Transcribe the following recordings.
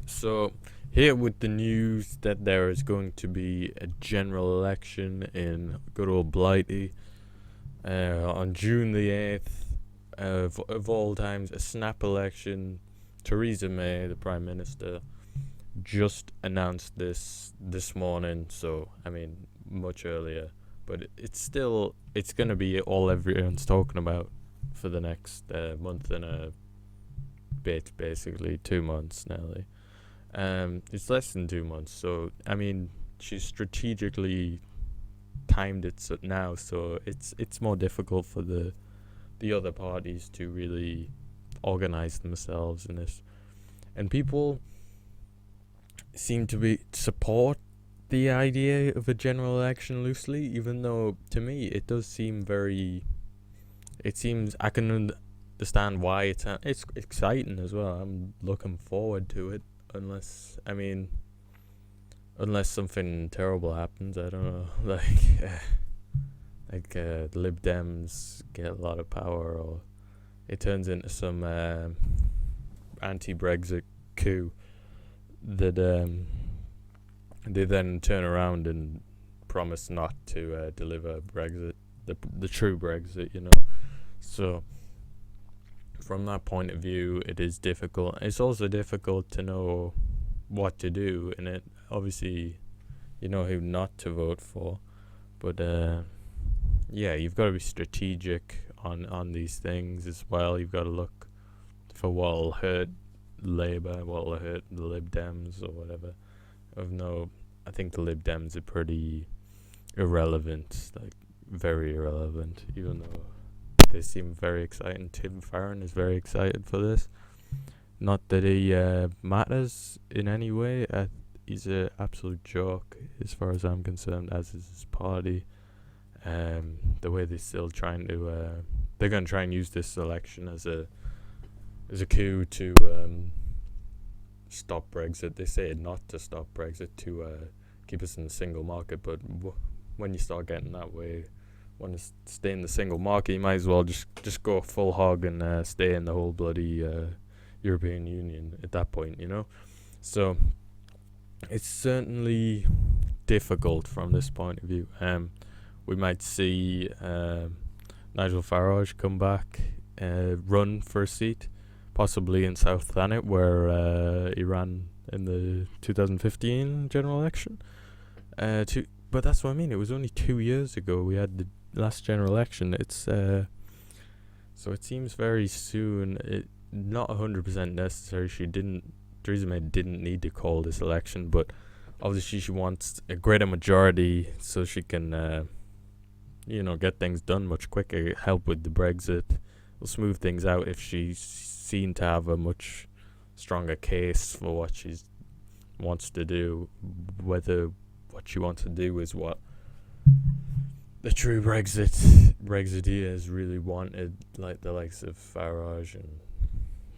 So, here with the news that there is going to be a general election in good old Blighty on June the 8th, of all times, a snap election. Theresa May, the Prime Minister, just announced this morning, so, I mean, much earlier. But it's going to be all everyone's talking about for the next month and a bit, basically, 2 months nearly. It's less than 2 months, so I mean, she's strategically timed it now, so it's more difficult for the other parties to really organize themselves in this, and people seem to be support the idea of a general election loosely, even though to me it does seem very. It seems I can understand why it's exciting as well. I'm looking forward to it, unless I mean unless something terrible happens. I don't know, the Lib Dems get a lot of power, or it turns into some anti-Brexit coup that they then turn around and promise not to deliver Brexit, the true Brexit, So from that point of view, it is difficult. It's also difficult to know what to do in it. Obviously, you know who not to vote for, but yeah, you've got to be strategic on these things as well. You've got to look for what'll hurt Labour, what'll hurt the Lib Dems or whatever. I think the Lib Dems are pretty irrelevant, like very irrelevant, even though they seem very exciting. Tim Farron is very excited for this. Not that he matters in any way. He's an absolute joke as far as I'm concerned, as is his party. The way they're still trying to, they're going to try and use this election as a coup to stop Brexit. They say not to stop Brexit, to keep us in the single market. But when you start getting that way, want to stay in the single market, you might as well just go full hog and stay in the whole bloody European Union at that point, So it's certainly difficult from this point of view. We might see Nigel Farage come back, run for a seat, possibly in South Thanet, where he ran in the 2015 general election. But that's what I mean. It was only 2 years ago we had the last general election. It's so it seems very soon. It not 100% necessary. Theresa May didn't need to call this election, but obviously she wants a greater majority so she can, get things done much quicker. Help with the Brexit. Will smooth things out if she's seen to have a much stronger case for what she wants to do. Whether what she wants to do is what the true Brexiteers really wanted, like the likes of Farage and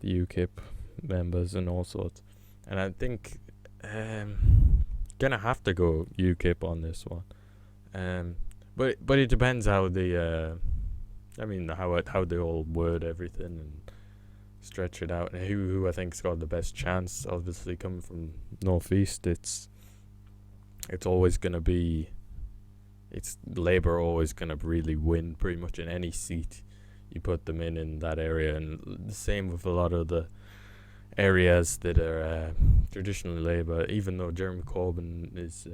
the UKIP members and all sorts. And I think gonna have to go UKIP on this one. But it depends how how they all word everything and stretch it out, and who I think's got the best chance. Obviously, coming from Northeast, it's always gonna be. It's Labour always gonna really win pretty much in any seat you put them in that area, and the same with a lot of the areas that are traditionally Labour. Even though Jeremy Corbyn is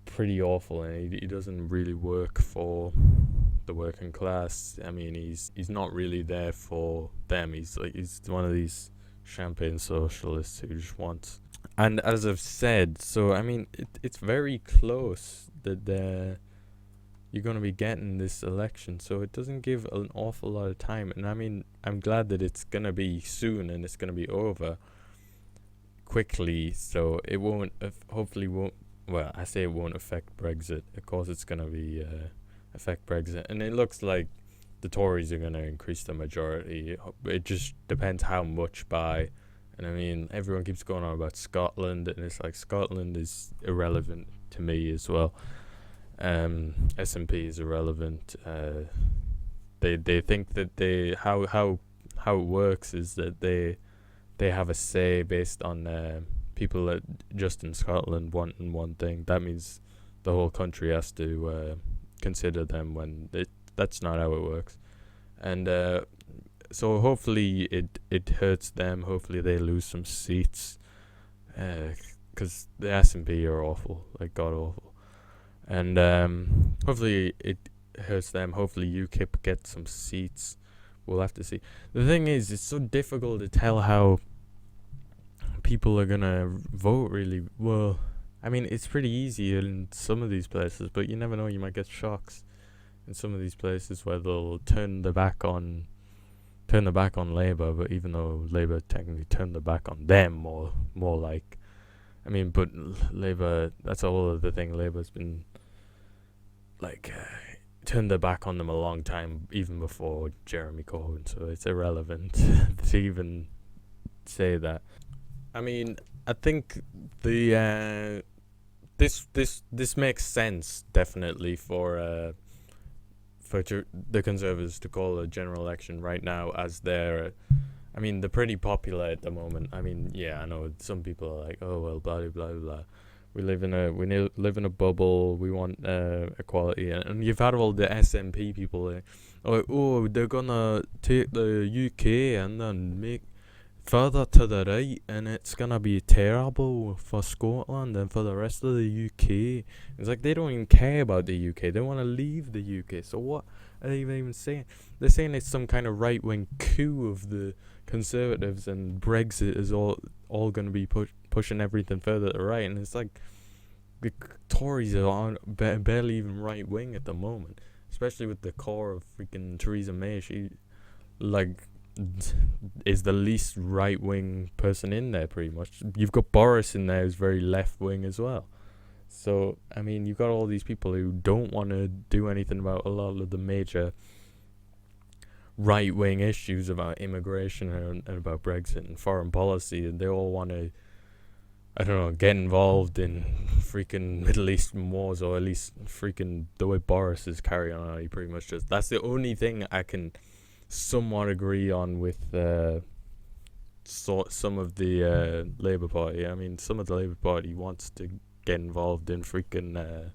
pretty awful, and he doesn't really work for the working class. I mean, he's not really there for them. He's one of these champagne socialists who just wants. And as I've said, so I mean, it's very close that you're going to be getting this election, so it doesn't give an awful lot of time. And I mean, I'm glad that it's going to be soon and it's going to be over quickly, so it won't, hopefully won't, well, I say it won't affect Brexit. Of course it's going to be affect Brexit, and it looks like the Tories are going to increase the majority. It just depends how much by. And I mean, everyone keeps going on about Scotland, and it's like Scotland is irrelevant to me as well. SNP is irrelevant. They think that how it works is that they they have a say based on people that just in Scotland wanting one thing. That means the whole country has to consider them when that's not how it works. And so hopefully it hurts them. Hopefully they lose some seats, because the SNP are awful, like god awful. And hopefully it hurts them. Hopefully UKIP gets some seats. We'll have to see. The thing is, it's so difficult to tell how people are gonna vote. Really, well, I mean, it's pretty easy in some of these places, but you never know. You might get shocks in some of these places where they'll turn their back on Labour. But even though Labour technically turned their back on them, more like, I mean, but Labour, that's a whole other thing. Labour's been like turned their back on them a long time, even before Jeremy Corbyn. So it's irrelevant to even say that. I mean, I think the this makes sense definitely for the Conservatives to call a general election right now, as they're, I mean, they're pretty popular at the moment. I mean, yeah, I know some people are like, oh well, blah blah blah blah. We live in a bubble. We want equality, and you've had all the SNP people like, oh, they're gonna take the UK and then make further to the right, and it's gonna be terrible for Scotland and for the rest of the UK. It's like they don't even care about the UK. They want to leave the UK. So what are they even saying? They're saying it's some kind of right-wing coup of the Conservatives, and Brexit is all gonna be pushing everything further to the right. And it's like the Tories are barely even right-wing at the moment, especially with the core of freaking Theresa May. She like is the least right-wing person in there, pretty much. You've got Boris in there who's very left-wing as well. So, I mean, you've got all these people who don't want to do anything about a lot of the major right-wing issues about immigration and about Brexit and foreign policy, and they all want to, I don't know, get involved in freaking Middle Eastern wars, or at least freaking the way Boris is carrying on. He pretty much just, that's the only thing I can somewhat agree on with some of the Labour Party. I mean, some of the Labour Party wants to get involved in freaking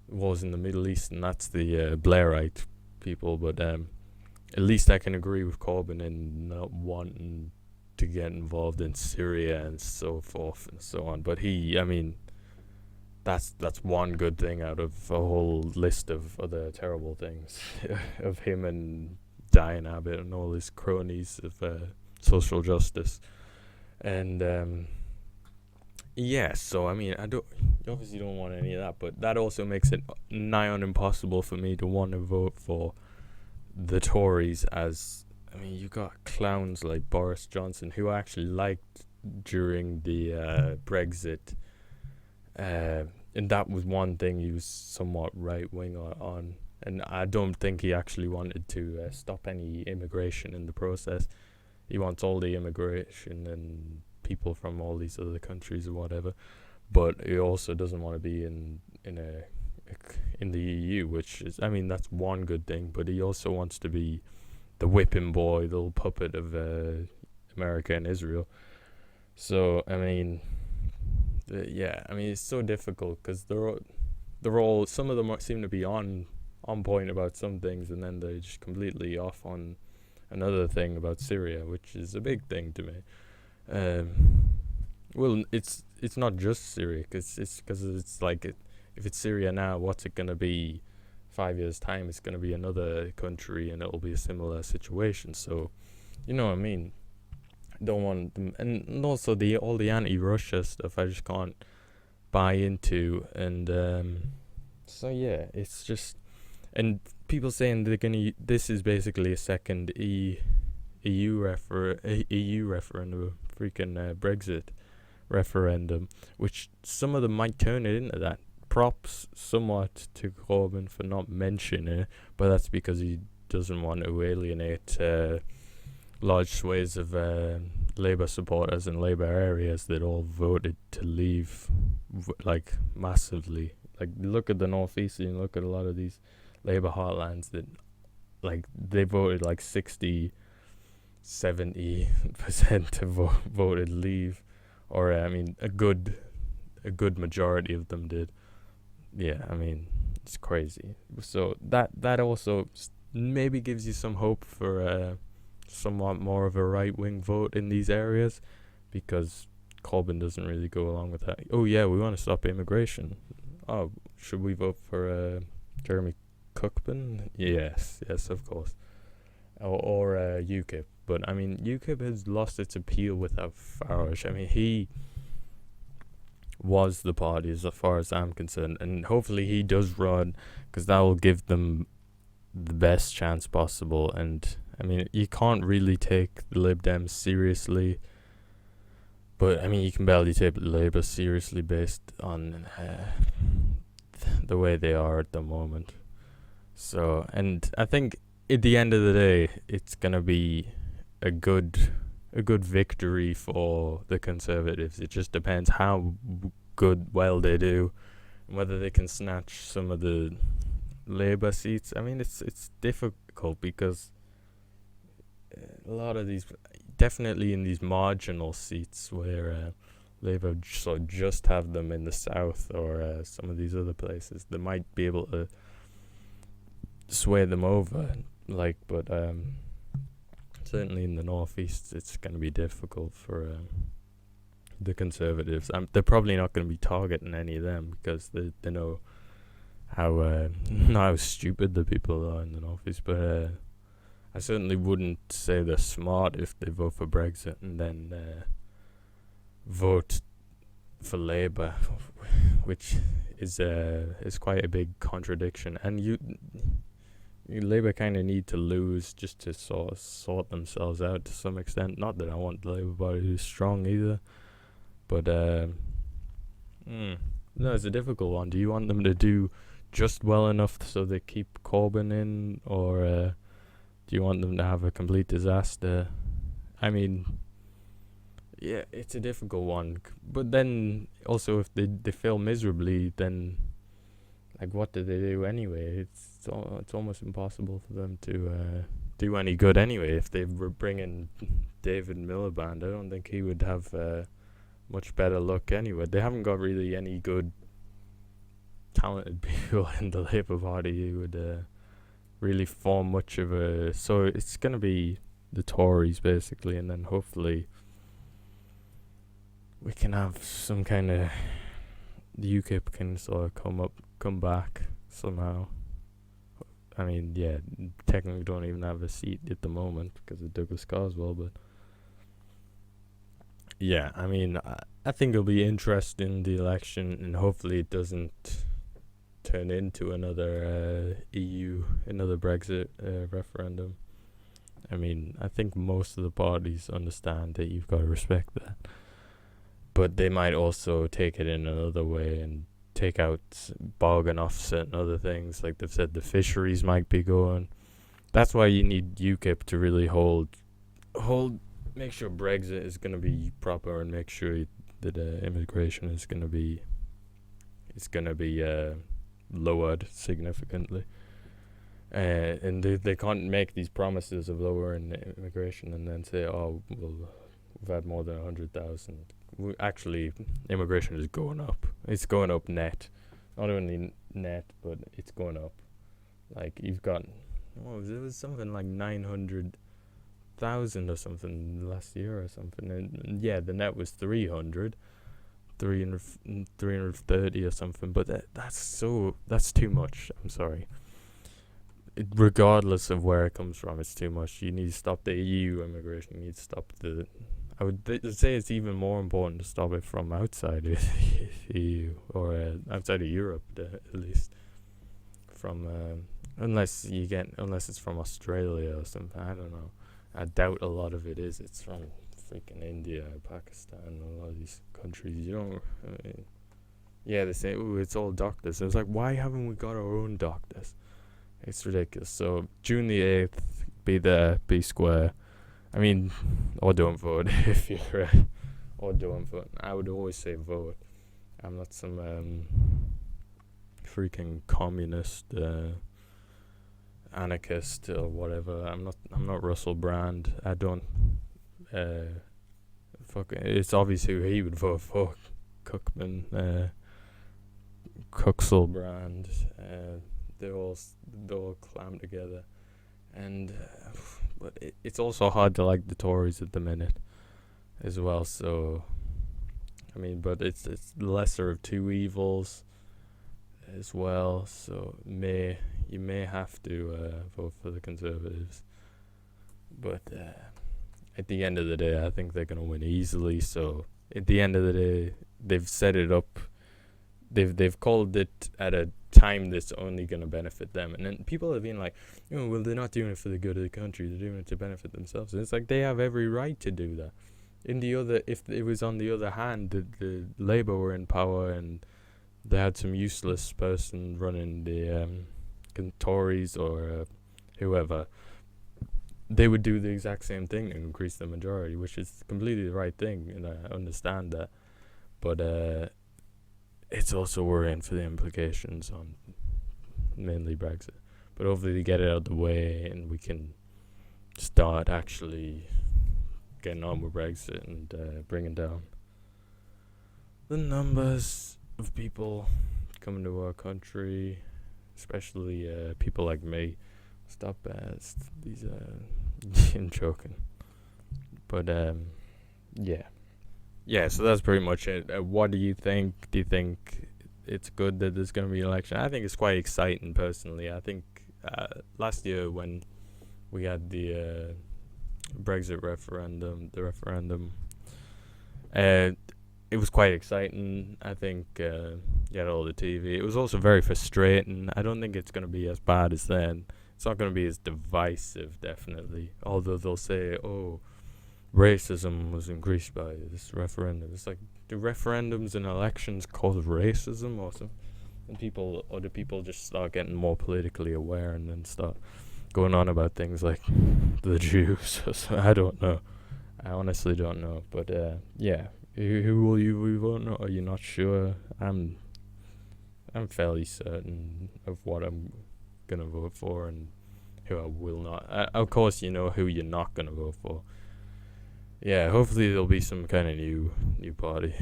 wars in the Middle East, and that's the Blairite people. But at least I can agree with Corbyn in not wanting to get involved in Syria and so forth and so on. But I mean, that's one good thing out of a whole list of other terrible things of him and Diane Abbott and all his cronies of social justice. And yeah, so I mean, you obviously don't want any of that, but that also makes it nigh on impossible for me to want to vote for the Tories, as, I mean, you got clowns like Boris Johnson, who I actually liked during the Brexit, and that was one thing he was somewhat right-wing on, and I don't think he actually wanted to stop any immigration in the process. He wants all the immigration and people from all these other countries or whatever, but he also doesn't want to be in the EU, which is, I mean, that's one good thing, but he also wants to be the whipping boy, the little puppet of America and Israel. So, I mean, yeah, I mean, it's so difficult because they're all, some of them seem to be on point about some things, and then they're just completely off on another thing about Syria, which is a big thing to me. Well, it's not just Syria, because it's like, if it's Syria now, what's it gonna be 5 years time? It's gonna be another country, and it'll be a similar situation. So, you know what I mean? Don't want them, and also all the anti-Russia stuff I just can't buy into, and so yeah, it's just, and people saying they're gonna, this is basically a second EU referendum, freaking Brexit referendum, which some of them might turn it into that. Props somewhat to Corbyn for not mentioning it, but that's because he doesn't want to alienate large swathes of Labour supporters in Labour areas that all voted to leave, like, massively. Like, look at the North East, and look at a lot of these Labour heartlands that, like, they voted like 60 70% have voted leave, or I mean, a good majority of them did. Yeah, I mean, it's crazy. So that also maybe gives you some hope for somewhat more of a right wing vote in these areas, because Corbyn doesn't really go along with that. Oh yeah, we want to stop immigration. Oh, should we vote for Jeremy Cookman? Yes, of course. Or UKIP. But I mean, UKIP has lost its appeal without Farage. I mean, he was the party as far as I'm concerned, and hopefully he does run, because that will give them the best chance possible. And I mean, you can't really take the Lib Dems seriously, but I mean, you can barely take Labour seriously based on the way they are at the moment. So, and I think at the end of the day, it's gonna be a good victory for the Conservatives. It just depends how well they do, and whether they can snatch some of the Labour seats. I mean, it's difficult, because a lot of these, definitely in these marginal seats where Labour just have them in the south, or some of these other places, they might be able to sway them over. But certainly in the northeast, it's going to be difficult for the Conservatives. They're probably not going to be targeting any of them, because they know how not how stupid the people are in the northeast. But I certainly wouldn't say they're smart if they vote for Brexit and then vote for Labour, which is quite a big contradiction. And Labour kind of need to lose just to sort themselves out to some extent. Not that I want the Labour Party to be strong either, but no, it's a difficult one. Do you want them to do just well enough so they keep Corbyn in, or do you want them to have a complete disaster? I mean, yeah, it's a difficult one. But then also, if they fail miserably, then what do they do anyway? It's almost impossible for them to do any good anyway. If they were bringing David Miliband, I don't think he would have much better luck anyway. They haven't got really any good talented people in the Labour Party who would really form much of a... So it's going to be the Tories, basically, and then hopefully we can have some kind of... The UKIP can sort of come back somehow. I mean, yeah, technically don't even have a seat at the moment because of Douglas Carswell, but yeah, I mean, I think it'll be interesting, the election, and hopefully it doesn't turn into another another Brexit referendum. I mean, I think most of the parties understand that you've got to respect that, but they might also take it in another way and bargain off certain other things. Like they've said, the fisheries might be going. That's why you need UKIP to really make sure Brexit is going to be proper, and make sure that immigration is going to be lowered significantly. And they can't make these promises of lowering immigration and then say, oh, well, we've had more than 100,000. Actually, immigration is going up. It's going up net. Not only net, but it's going up. Like, you've got... it was something like 900,000 or something last year or something. And yeah, the net was 330 or something. But that's too much. I'm sorry. Regardless of where it comes from, it's too much. You need to stop the EU immigration. You need to stop I would say it's even more important to stop it from outside of the EU, or outside of Europe, at least. Unless it's from Australia or something. I don't know. I doubt a lot of it is. It's from freaking India, Pakistan, a lot of these countries. They say, "Ooh, it's all doctors." And it's like, why haven't we got our own doctors? It's ridiculous. So June the 8th, be there, be square. I mean, or don't vote if you're... or don't vote. I would always say vote. I'm not some freaking communist anarchist or whatever. I'm not Russell Brand. I don't. Fuck. It's obvious who he would vote for. Cookman. Cuxel Brand. They all clam together, and but it's also hard to like the Tories at the minute, as well. So, I mean, but it's the lesser of two evils, as well. So you may have to vote for the Conservatives, but at the end of the day, I think they're gonna win easily. So at the end of the day, they've set it up. They've called it at a time that's only going to benefit them, and then people have been like, well, they're not doing it for the good of the country, they're doing it to benefit themselves. And it's like, they have every right to do that. If it was on the other hand, the Labour were in power and they had some useless person running the Tories or whoever, they would do the exact same thing and increase the majority, which is completely the right thing, and I understand that. But it's also worrying for the implications on mainly Brexit. But hopefully they get it out of the way and we can start actually getting on with Brexit and bringing down the numbers of people coming to our country, especially people like me. Stop these I'm joking. But yeah, so that's pretty much it. What do you think? Do you think it's good that there's going to be an election? I think it's quite exciting, personally. I think last year when we had the Brexit referendum, it was quite exciting. I think you had all the TV. It was also very frustrating. I don't think it's going to be as bad as then. It's not going to be as divisive, definitely. Although they'll say, oh, racism was increased by this referendum. It's like, do referendums and elections cause racism or something? And do people just start getting more politically aware and then start going on about things like the Jews? I don't know. I honestly don't know. But yeah, who will you be voting on? Are you not sure? I'm fairly certain of what I'm gonna vote for and who I will not. Of course, you know who you're not gonna vote for. Yeah, hopefully there'll be some kind of new party.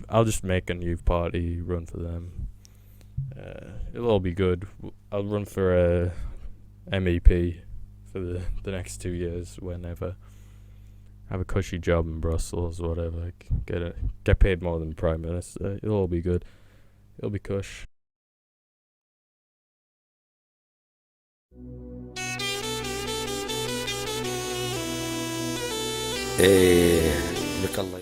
I'll just make a new party, run for them. It'll all be good. I'll run for a MEP for the next 2 years whenever. Have a cushy job in Brussels or whatever. Get paid more than Prime Minister. It'll all be good. It'll be cush. إيه لك الله